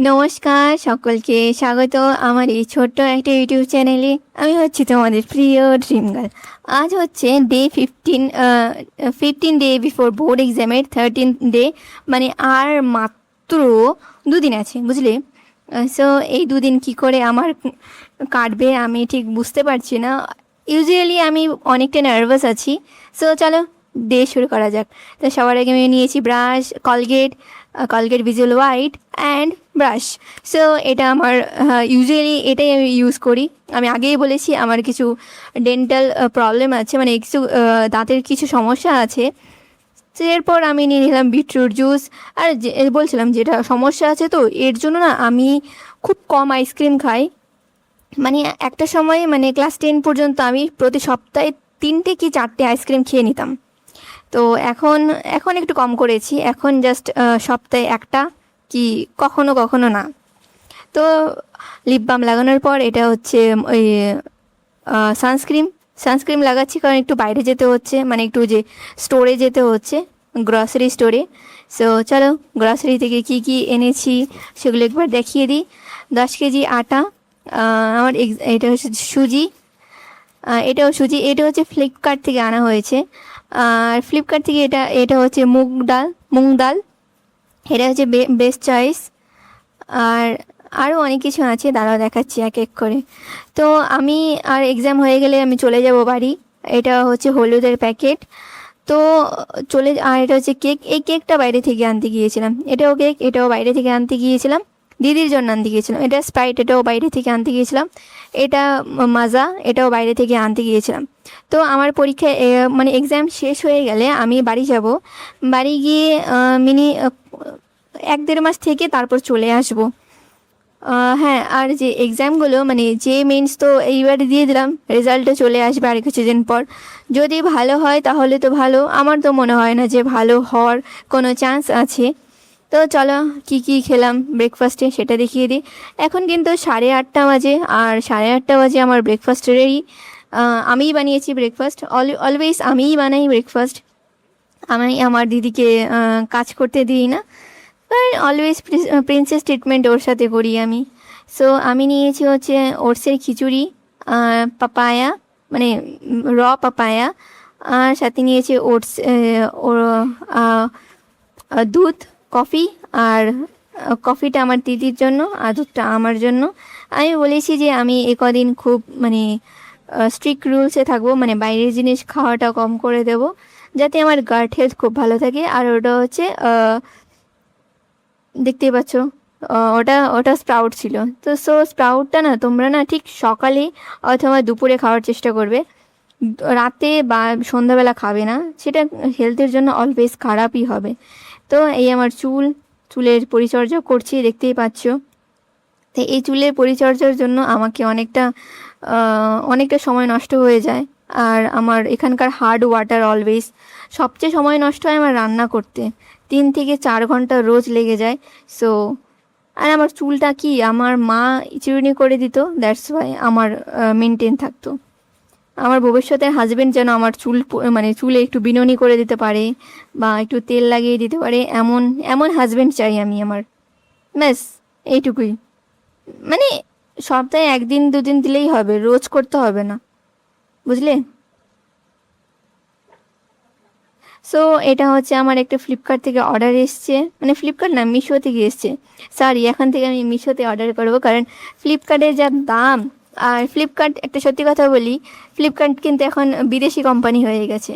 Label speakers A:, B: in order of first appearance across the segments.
A: নমস্কার, সকলকে স্বাগত আমার এই ছোট্ট একটা ইউটিউব চ্যানেলে। আমি হচ্ছি তোমাদের প্রিয় ড্রিম গার্ল। আজ হচ্ছে ডে 15 ডে বিফোর বোর্ড এক্সামের 13 ডে, মানে আর মাত্র দুদিন আছে, বুঝলে। সো এই দুদিন কি করে আমার কাটবে আমি ঠিক বুঝতে পারছি না। ইউজুয়ালি আমি অনেকটা নার্ভাস আছি। সো চলো ডে শুরু করা যাক। তো সবার আগে আমি নিয়েছি brush, Colgate visual white and brush. So এটা আমার ইউজুয়ালি এটাই আমি ইউজ করি। আমি আগেই বলেছি আমার কিছু ডেন্টাল প্রবলেম আছে, মানে কিছু দাঁতের কিছু সমস্যা আছে। তো এরপর আমি নিয়ে নিলাম বিটরুট জুস। আর বলছিলাম যেটা সমস্যা আছে, তো এর জন্য না আমি খুব কম আইসক্রিম খাই। মানে একটা সময়, মানে ক্লাস 10 পর্যন্ত আমি প্রতি সপ্তাহে 3টে কি 4টে আইসক্রিম খেয়ে নিতাম। তো এখন এখন একটু কম করেছি, এখন জাস্ট সপ্তাহে একটা, কি কখনো কখনো না। তো লিপ বাম লাগানোর পর এটা হচ্ছে ওই সানস্ক্রিন লাগাচ্ছি, কারণ একটু বাইরে যেতে হচ্ছে, মানে একটু যে স্টোরে যেতে হচ্ছে, গ্রসারি স্টোরে। সো চলো গ্রসারি থেকে কি কি এনেছি সেগুলো একবার দেখিয়ে দিই। 10 কেজি আটা, আমার এটা হচ্ছে সুজি, এটাও সুজি। এটা হচ্ছে ফ্লিপকার্ট থেকে আনা হয়েছে। আর ফ্লিপকার্ট থেকে এটা হচ্ছে মুগ ডাল, এটা হচ্ছে বেস্ট চয়েস। আর আরও অনেক কিছু আছে, দাঁড়াও দেখাচ্ছি এক এক করে। তো আমি আর এক্সাম হয়ে গেলে আমি চলে যাব বাড়ি। এটা হচ্ছে হলুদের প্যাকেট। তো আর এটা হচ্ছে কেক। এই কেকটা বাইরে থেকে আনতে গিয়েছিলাম। এটাও বাইরে থেকে আনতে গিয়েছিলাম, দিদির জন্য আনতে গিয়েছিলাম। এটা স্প্রাইট, এটাও বাইরে থেকে আনতে গিয়েছিলাম। এটা মাজা, এটাও বাইরে থেকে আনতে গিয়েছিলাম। তো আমার পরীক্ষা মানে এক্সাম শেষ হয়ে গেলে আমি বাড়ি যাব। বাড়ি গিয়ে মিনি 1-1.5 মাস থেকে তারপর চলে আসবো। হ্যাঁ, আর যে এক্সামগুলো, মানে যে মেন্স তো এইবারে দিয়ে দিলাম, রেজাল্টটা চলে আসবে আর কিছুদিন পর। যদি ভালো হয় তাহলে তো ভালো, আমার তো মনে হয় না যে ভালো হওয়ার কোনো চান্স আছে। তো চলো কি কি খেলাম ব্রেকফাস্টে সেটা দেখিয়ে দিই। এখন কিন্তু 8:30 বাজে, আর 8:30 বাজে আমার ব্রেকফাস্টেরই আমিই বানিয়েছি ব্রেকফাস্ট। অলওয়েজ আমিই বানাই ব্রেকফাস্ট। আমি আমার দিদিকে কাজ করতে দিই না, অলওয়েজ প্রিন্সেস ট্রিটমেন্ট ওর সাথে করি আমি। সো আমি নিয়েছি হচ্ছে ওটসের খিচুড়ি, পাপায়া, মানে পাপায়া। আর সাথে নিয়েছি ওটস, দুধ, কফি। আর কফিটা আমার দিদির জন্য আর দুধটা আমার জন্য। আমি বলেছি যে আমি কদিন খুব, মানে স্ট্রিক্ট রুলসে থাকবো, মানে বাইরের জিনিস খাওয়াটা কম করে দেব, যাতে আমার গাট হেলথ খুব ভালো থাকে। আর ওটা হচ্ছে দেখতেই পাচ্ছ, ওটা ওটা স্প্রাউট ছিল। তো স্প্রাউটটা না তোমরা না ঠিক সকালে অথবা দুপুরে খাওয়ার চেষ্টা করবে, রাতে বা সন্ধ্যাবেলা খাবে না, সেটা হেলথের জন্য অলওয়েজ খারাপই হবে। তো এই আমার চুলের পরিচর্যা করছি, দেখতেই পাচ্ছ। তো এই চুলের পরিচর্যার জন্য আমাকে অনেকটা সময় নষ্ট হয়ে যায়। আর আমার এখানকার হার্ড ওয়াটার অলওয়েজ, সবচেয়ে সময় নষ্ট হয় আমার রান্না করতে, 3 থেকে 4 ঘন্টা রোজ লেগে যায়। সো আর আমার চুলটা কি আমার মা চিরুনি করে দিত, দ্যাটস ওয়াই আমার মেনটেন থাকতো। আমার ভবিষ্যতের হাজবেন্ড যেন আমার মানে চুলে একটু বিনুনি করে দিতে পারে বা একটু তেল লাগিয়ে দিতে পারে, এমন এমন হাজবেন্ড চাই আমি আমার। ব্যাস এইটুকুই। মানে সপ্তাহে 1-2 দিন দিলেই হবে, রোজ করতে হবে না, বুঝলে। সো এটা হচ্ছে আমার একটা ফ্লিপকার্ট থেকে অর্ডার এসছে, মানে ফ্লিপকার্ট না, মিশো থেকে এসছে। সরি, এখন থেকে আমি মিশোতে অর্ডার করবো, কারণ ফ্লিপকার্টের যা দাম। আর ফ্লিপকার্ট, একটা সত্যি কথা বলি, ফ্লিপকার্ট কিন্তু এখন বিদেশি কোম্পানি হয়ে গেছে।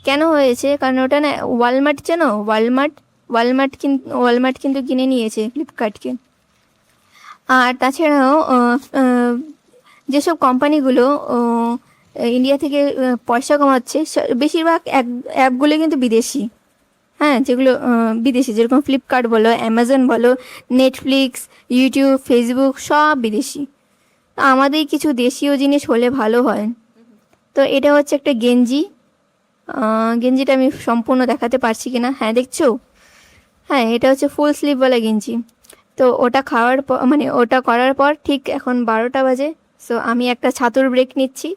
A: কেন হয়েছে? কারণ ওটা না, ওয়ালমার্ট চেনো? ওয়ালমার্ট কিন্তু কিনে নিয়েছে ফ্লিপকার্টকে। আর তাছাড়াও যেসব কোম্পানিগুলো ইন্ডিয়া থেকে পয়সা কমাচ্ছে, বেশিরভাগ অ্যাপগুলো কিন্তু বিদেশি। হ্যাঁ, যেগুলো বিদেশি, যেরকম ফ্লিপকার্ট বলো, অ্যামাজন বলো, নেটফ্লিক্স, ইউটিউব, ফেসবুক, সব বিদেশি। আমাদের কিছু দেশীয় জিনিস হলে ভালো হয়। তো এটা হচ্ছে একটা গেঞ্জিটা আমি সম্পূর্ণ দেখাতে পারছি কিনা, হ্যাঁ দেখছো? হ্যাঁ, এটা হচ্ছে ফুল স্লিভওয়ালা গেঞ্জি। তো ওটা খাওয়ার পর, মানে ওটা করার পর ঠিক এখন 12টা বাজে। সো আমি একটা ছাতুর ব্রেক নিচ্ছি।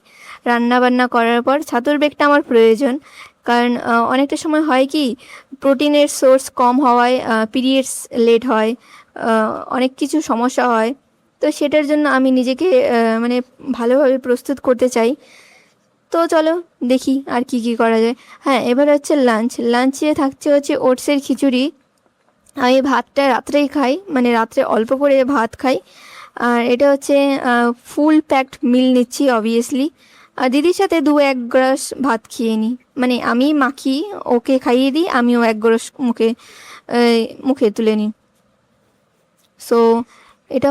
A: রান্না বান্না করার পর ছাতুর ব্রেকটা আমার প্রয়োজন, কারণ অনেকটা সময় হয় কি, প্রোটিনের সোর্স কম হওয়ায় পিরিয়ডস লেট হয়, অনেক কিছু সমস্যা হয়। তো সেটার জন্য আমি নিজেকে মানে ভালোভাবে প্রস্তুত করতে চাই। তো চলো দেখি আর কি কি করা যায়। হ্যাঁ, এবার হচ্ছে লাঞ্চে থাকছে হচ্ছে ওটসের খিচুড়ি। আমি ভাতটা রাত্রেই খাই, মানে রাত্রে অল্প করে ভাত খাই। আর এটা হচ্ছে ফুল প্যাকড মিল নিচ্ছি অবভিয়াসলি। আর দিদির সাথে 1 গ্লাস ভাত খেয়ে নিই, মানে আমি মাখি, ওকে খাইয়ে দিই, আমিও 1 গ্লাস মুখে তুলে নিই। সো এটা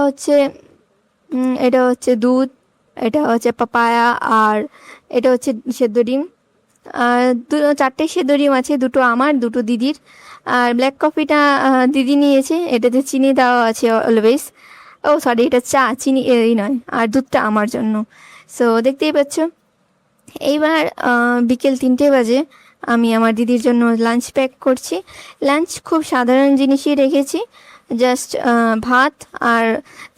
A: হচ্ছে দুধ, এটা হচ্ছে পাপায়া, আর এটা হচ্ছে সেদ্ধ ডিম। আর 4টে সেদ্ধ ডিম আছে, 2টো আমার, 2টো দিদির। আর ব্ল্যাক কফিটা দিদি নিয়েছে, এটাতে চিনি দেওয়া আছে অলওয়েজ। ও সরি, এটা চা, চিনি এই নয়। আর দুধটা আমার জন্য। সো দেখতেই পাচ্ছ। এইবার বিকেল 3টে বাজে, আমি আমার দিদির জন্য লাঞ্চ প্যাক করছি। লাঞ্চ খুব সাধারণ জিনিসই রেখেছি, জাস্ট ভাত। আর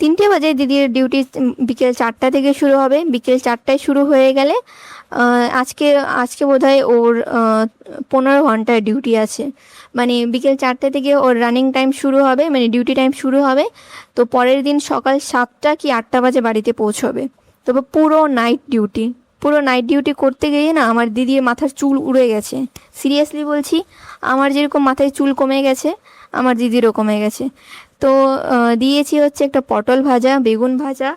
A: 3টে বাজে দিদির ডিউটি বিকেল 4টা থেকে শুরু হবে। বিকেল 4টায় শুরু হয়ে গেলে আজকে বোধহয় ওর 15 ঘন্টার ডিউটি আছে। মানে বিকেল 4টে থেকে ওর রানিং টাইম শুরু হবে, মানে ডিউটি টাইম শুরু হবে। তো পরের দিন সকাল 7টা কি 8টা বাজে বাড়িতে পৌঁছবে। তবে পুরো নাইট ডিউটি করতে গিয়ে না আমার দিদির মাথার চুল উড়ে গেছে। সিরিয়াসলি বলছি, আমার যেরকম মাথায় চুল কমে গেছে, আমার দিদিরও কমে গেছে। তো দিয়েছি হচ্ছে একটা পটল ভাজা, বেগুন ভাজা,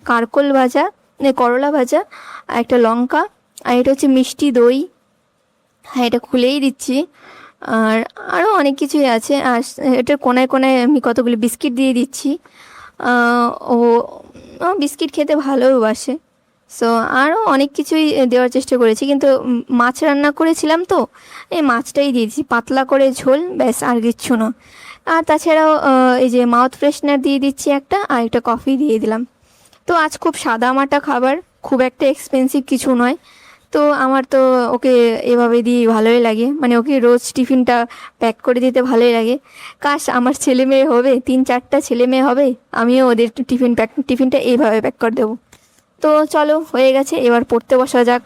A: কারকোল ভাজা, করলা ভাজা, আর একটা লঙ্কা, আর এটা হচ্ছে মিষ্টি দই। হ্যাঁ, এটা খুলেই দিচ্ছি। আর আরও অনেক কিছুই আছে। আর এটার কোনায় কোনায় আমি কতগুলি বিস্কিট দিয়ে দিচ্ছি। ও বিস্কিট খেতে ভালোবাসে। সো আরও অনেক কিছুই দেওয়ার চেষ্টা করেছি, কিন্তু মাছ রান্না করেছিলাম তো এই মাছটাই দিয়েছি, পাতলা করে ঝোল, ব্যাস, আর কিচ্ছু না। আর তাছাড়াও এই যে মাউথ ফ্রেশনার দিয়ে দিচ্ছি একটা, আর একটা কফি দিয়ে দিলাম। তো আজ খুব সাদামাটা খাবার, খুব একটা এক্সপেন্সিভ কিছু নয়। তো আমার তো ওকে এভাবে দিয়ে ভালোই লাগে, মানে ওকে রোজ টিফিনটা প্যাক করে দিতে ভালোই লাগে। কাশ আমার ছেলে মেয়ে হবে, 3-4টা ছেলে মেয়ে হবে, আমিও ওদের টিফিনটা এইভাবে প্যাক করে দেবো। তো চলো, হয়ে গেছে, এবার পড়তে বসা যাক।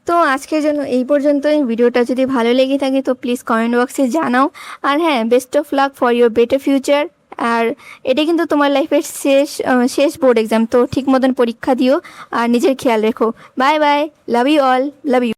A: তো আজকের জন্য এই পর্যন্তই। ভিডিওটা যদি ভালো লেগে থাকে তো প্লিজ কমেন্ট বক্সে জানাও। আর হ্যাঁ, best of luck for your better future আর এটা কিন্তু তোমার লাইফের শেষ বোর্ড এক্সাম, তো ঠিক মতন পরীক্ষা দিও আর নিজের খেয়াল রেখো। Bye bye, love you all, love you.